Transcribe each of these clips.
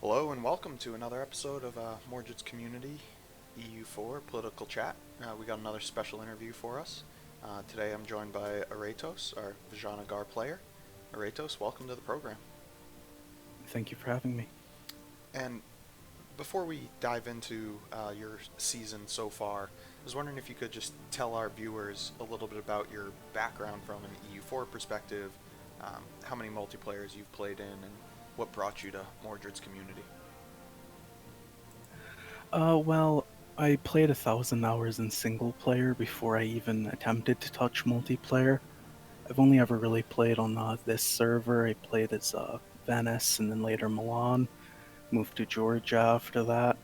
Hello and welcome to another episode of Mordred's Community EU4 Political Chat. We got another special interview for us. Today I'm joined by Aretos, our Vijanagar player. Aretos, welcome to the program. Thank you for having me. And before we dive into your season so far, I was wondering if you could just tell our viewers a little bit about your background from an EU4 perspective, how many multiplayers you've played in, and what brought you to Mordred's Community. Well, I played 1,000 hours in single player before I even attempted to touch multiplayer. I've only ever really played on this server. I played as Venice and then later Milan, moved to Georgia after that.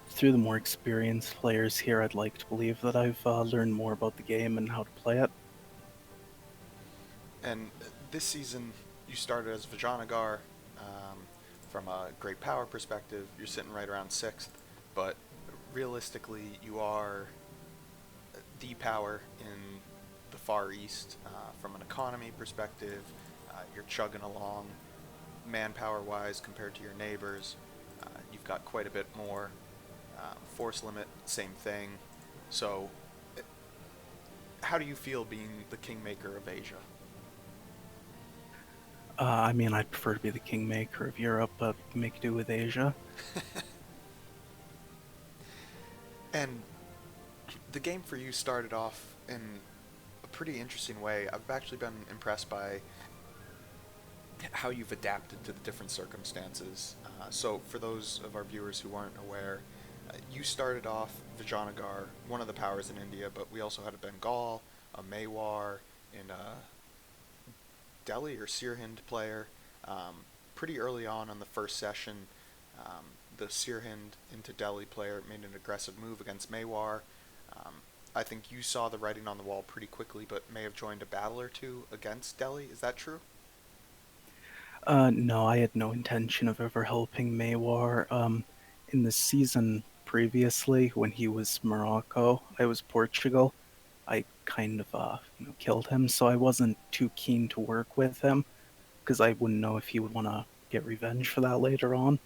Through the more experienced players here, I'd like to believe that I've learned more about the game and how to play it. And this season, you started as Vijanagar. From a great power perspective, you're sitting right around sixth, but realistically, you are the power in the Far East. From an economy perspective, you're chugging along manpower wise compared to your neighbors. You've got quite a bit more. Force limit, same thing. So, how do you feel being the kingmaker of Asia? I mean, I'd prefer to be the kingmaker of Europe, but make do with Asia. And the game for you started off in a pretty interesting way. I've actually been impressed by how you've adapted to the different circumstances. So, for those of our viewers who aren't aware, you started off Vijanagar, one of the powers in India, but we also had a Bengal, a Mewar, and a Delhi or Sirhind player. Pretty early on the first session, the Sirhind into Delhi player made an aggressive move against Mewar. Um, I think you saw the writing on the wall pretty quickly, but may have joined a battle or two against Delhi. Is that true? No, I had no intention of ever helping Maywar. In the season previously, when he was Morocco, I was Portugal. I kind of, killed him, so I wasn't too keen to work with him because I wouldn't know if he would want to get revenge for that later on.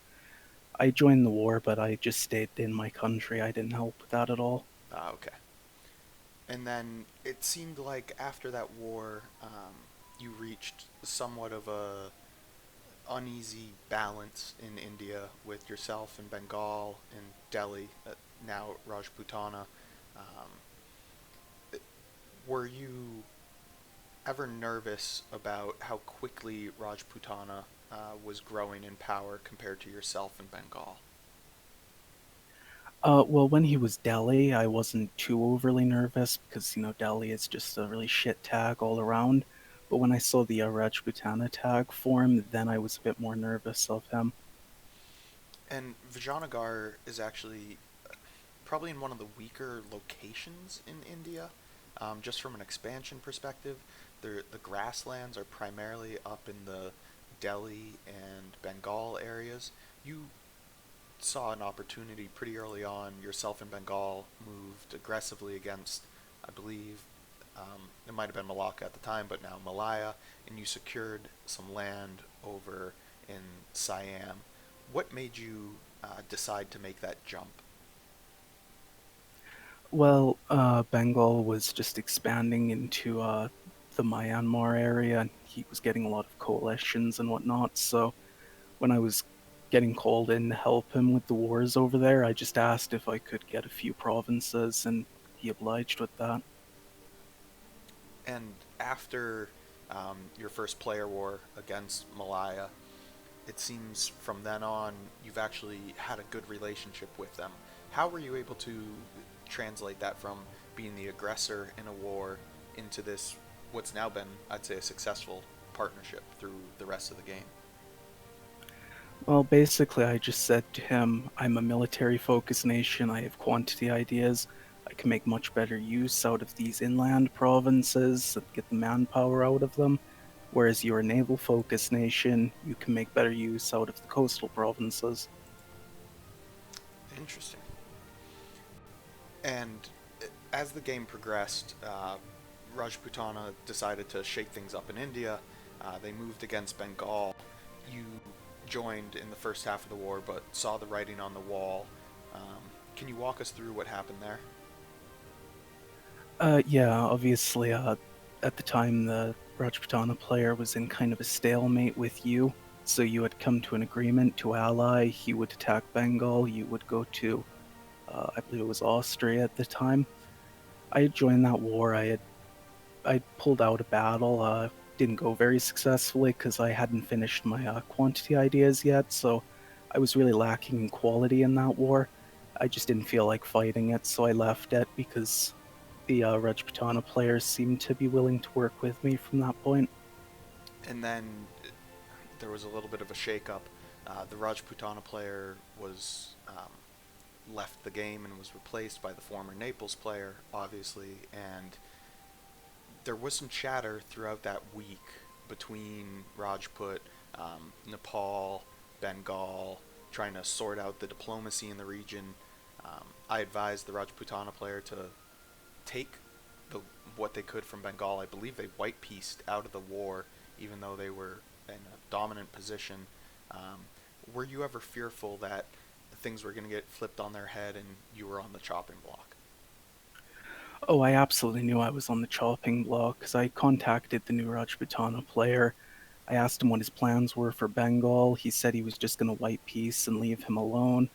I joined the war, but I just stayed in my country. I didn't help with that at all. Okay. And then it seemed like after that war, you reached somewhat of a uneasy balance in India with yourself in Bengal and Delhi, now Rajputana. Um, were you ever nervous about how quickly Rajputana was growing in power compared to yourself in Bengal? Well, when he was Delhi, I wasn't too overly nervous because, Delhi is just a really shit tag all around. But when I saw the Rajputana tag form, then I was a bit more nervous of him. And Vijanagar is actually probably in one of the weaker locations in India. Just from an expansion perspective, the grasslands are primarily up in the Delhi and Bengal areas. You saw an opportunity pretty early on. Yourself and Bengal moved aggressively against, I believe, it might have been Malacca at the time, but now Malaya, and you secured some land over in Siam. What made you decide to make that jump? Well, Bengal was just expanding into the Myanmar area, and he was getting a lot of coalitions and whatnot. So when I was getting called in to help him with the wars over there, I just asked if I could get a few provinces, and he obliged with that. And after your first player war against Malaya, it seems from then on you've actually had a good relationship with them. How were you able to translate that from being the aggressor in a war into this, what's now been, I'd say, a successful partnership through the rest of the game? Well, basically, I just said to him, I'm a military focused nation, I have quantity ideas, I can make much better use out of these inland provinces and get the manpower out of them, whereas you're a naval focused nation, you can make better use out of the coastal provinces. Interesting. And as the game progressed, Rajputana decided to shake things up in India. They moved against Bengal. You joined in the first half of the war, but saw the writing on the wall. Can you walk us through what happened there? Yeah, obviously, at the time, the Rajputana player was in kind of a stalemate with you. So you had come to an agreement to ally. He would attack Bengal. You would go to, I believe it was Austria at the time. I had joined that war. I pulled out a battle. Didn't go very successfully because I hadn't finished my quantity ideas yet. So I was really lacking in quality in that war. I just didn't feel like fighting it, so I left it because the Rajputana players seemed to be willing to work with me from that point. And then there was a little bit of a shakeup. The Rajputana player was left the game and was replaced by the former Naples player, obviously, and there was some chatter throughout that week between Rajput, Nepal, Bengal, trying to sort out the diplomacy in the region. I advised the Rajputana player to take the what they could from Bengal. I believe they white pieced out of the war, even though they were in a dominant position. Were you ever fearful that things were going to get flipped on their head and you were on the chopping block? Oh, I absolutely knew I was on the chopping block because I contacted the new Rajputana player. I asked him what his plans were for Bengal. He said he was just going to white peace and leave him alone.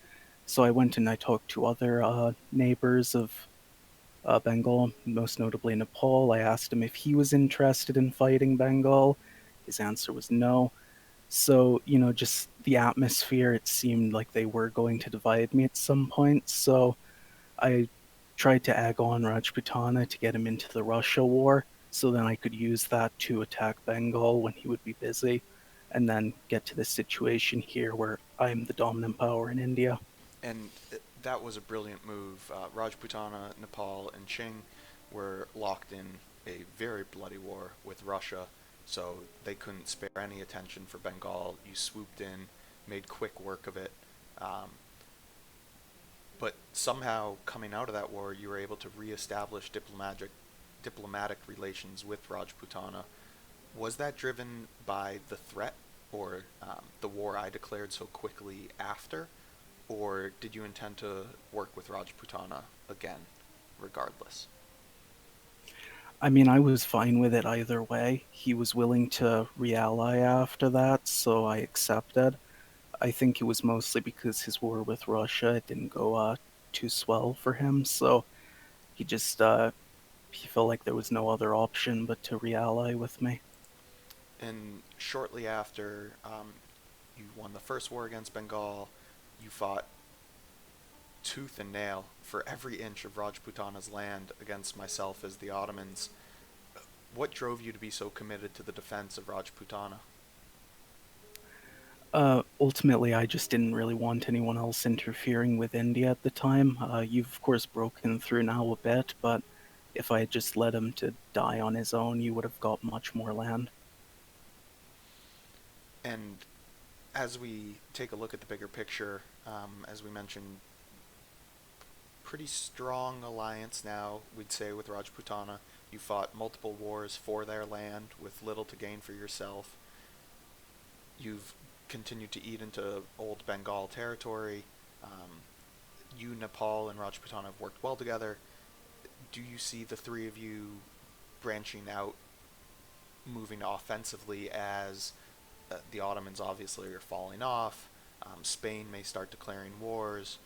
So I went and I talked to other neighbors of Bengal, most notably Nepal. I asked him if he was interested in fighting Bengal. His answer was no. So, just the atmosphere, it seemed like they were going to divide me at some point. So I tried to egg on Rajputana to get him into the Russia war, so then I could use that to attack Bengal when he would be busy, and then get to this situation here where I'm the dominant power in India. And that was a brilliant move. Rajputana, Nepal, and Qing were locked in a very bloody war with Russia, so they couldn't spare any attention for Bengal. You swooped in, made quick work of it. Um, but somehow, coming out of that war, you were able to reestablish diplomatic relations with Rajputana. Was that driven by the threat or the war I declared so quickly after? Or did you intend to work with Rajputana again, regardless? I mean, I was fine with it either way. He was willing to re-ally after that, so I accepted. I think it was mostly because his war with Russia it didn't go too swell for him, so he just he felt like there was no other option but to re-ally with me. And shortly after you won the first war against Bengal, you fought tooth and nail for every inch of Rajputana's land against myself as the Ottomans. What drove you to be so committed to the defense of Rajputana? Ultimately, I just didn't really want anyone else interfering with India at the time. You've of course broken through now a bit, but if I had just let him to die on his own, you would have got much more land. And as we take a look at the bigger picture, as we mentioned, pretty strong alliance now, we'd say, with Rajputana. You fought multiple wars for their land with little to gain for yourself. You've continued to eat into old Bengal territory. Um, you, Nepal, and Rajputana have worked well together. Do you see the three of you branching out, moving offensively as the Ottomans obviously are falling off? Spain may start declaring wars.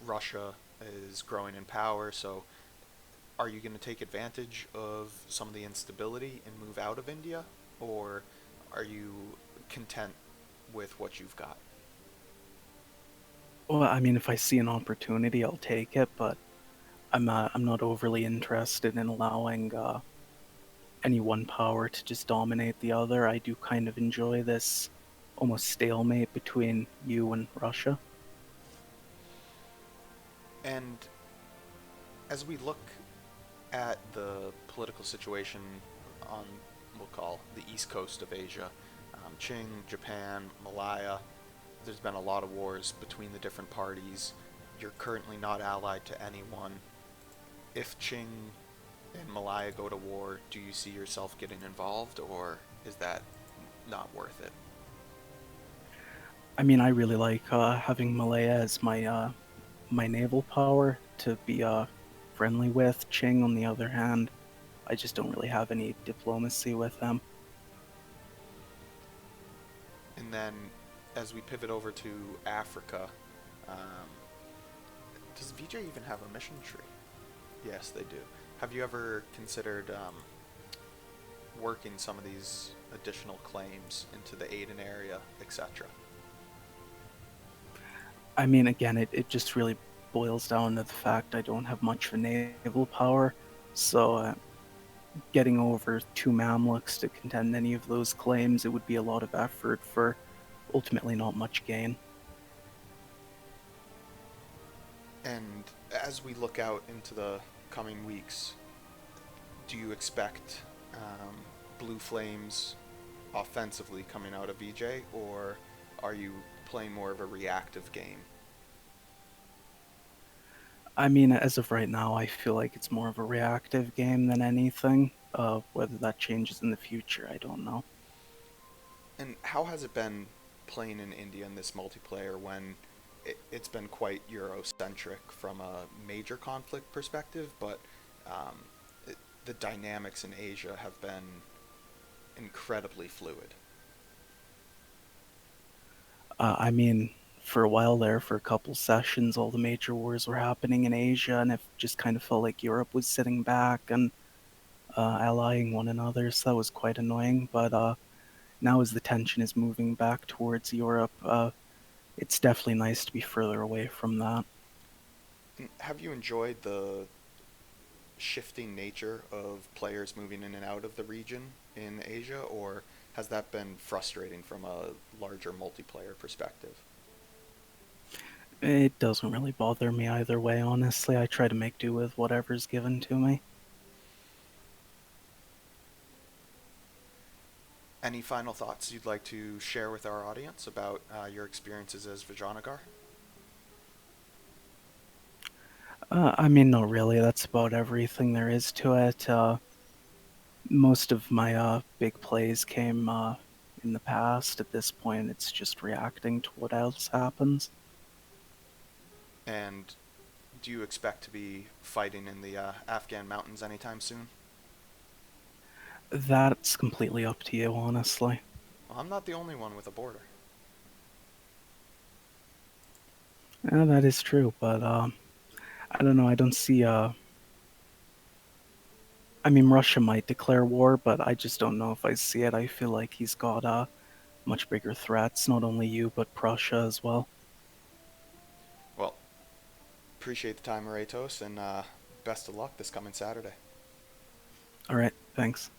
Russia is growing in power, so are you going to take advantage of some of the instability and move out of India, or are you content with what you've got? Well, I mean, if I see an opportunity, I'll take it, but I'm not overly interested in allowing any one power to just dominate the other. I do kind of enjoy this almost stalemate between you and Russia. And as we look at the political situation on, we'll call, the east coast of Asia, Qing, Japan, Malaya, there's been a lot of wars between the different parties. You're currently not allied to anyone. If Qing and Malaya go to war, do you see yourself getting involved, or is that not worth it? I mean, I really like having Malaya as my naval power to be friendly with. Ching, on the other hand, I just don't really have any diplomacy with him. And then, as we pivot over to Africa, um, does VJ even have a mission tree? Yes, they do. Have you ever considered working some of these additional claims into the Aden area, etc.? I mean, again, it just really boils down to the fact I don't have much of a naval power, so getting over two Mamluks to contend any of those claims, it would be a lot of effort for ultimately not much gain. And as we look out into the coming weeks, do you expect Blue Flames offensively coming out of VJ, or are you playing more of a reactive game? I mean, as of right now, I feel like it's more of a reactive game than anything. Whether that changes in the future, I don't know. And how has it been playing in India in this multiplayer when it's been quite Eurocentric from a major conflict perspective, but um, it, the dynamics in Asia have been incredibly fluid? I mean, for a while there, for a couple sessions, all the major wars were happening in Asia, and it just kind of felt like Europe was sitting back and allying one another, so that was quite annoying. But now, as the tension is moving back towards Europe, it's definitely nice to be further away from that. And have you enjoyed the shifting nature of players moving in and out of the region in Asia, or has that been frustrating from a larger multiplayer perspective? It doesn't really bother me either way, honestly. I try to make do with whatever's given to me. Any final thoughts you'd like to share with our audience about your experiences as Vijanagar? I mean, not really. That's about everything there is to it. Most of my big plays came in the past. At this point, it's just reacting to what else happens. And do you expect to be fighting in the Afghan mountains anytime soon? That's completely up to you, honestly. Well, I'm not the only one with a border. Yeah, that is true, but I don't know. I don't see. I mean, Russia might declare war, but I just don't know if I see it. I feel like he's got much bigger threats, not only you, but Prussia as well. Well, appreciate the time, Ratos, and best of luck this coming Saturday. All right, thanks.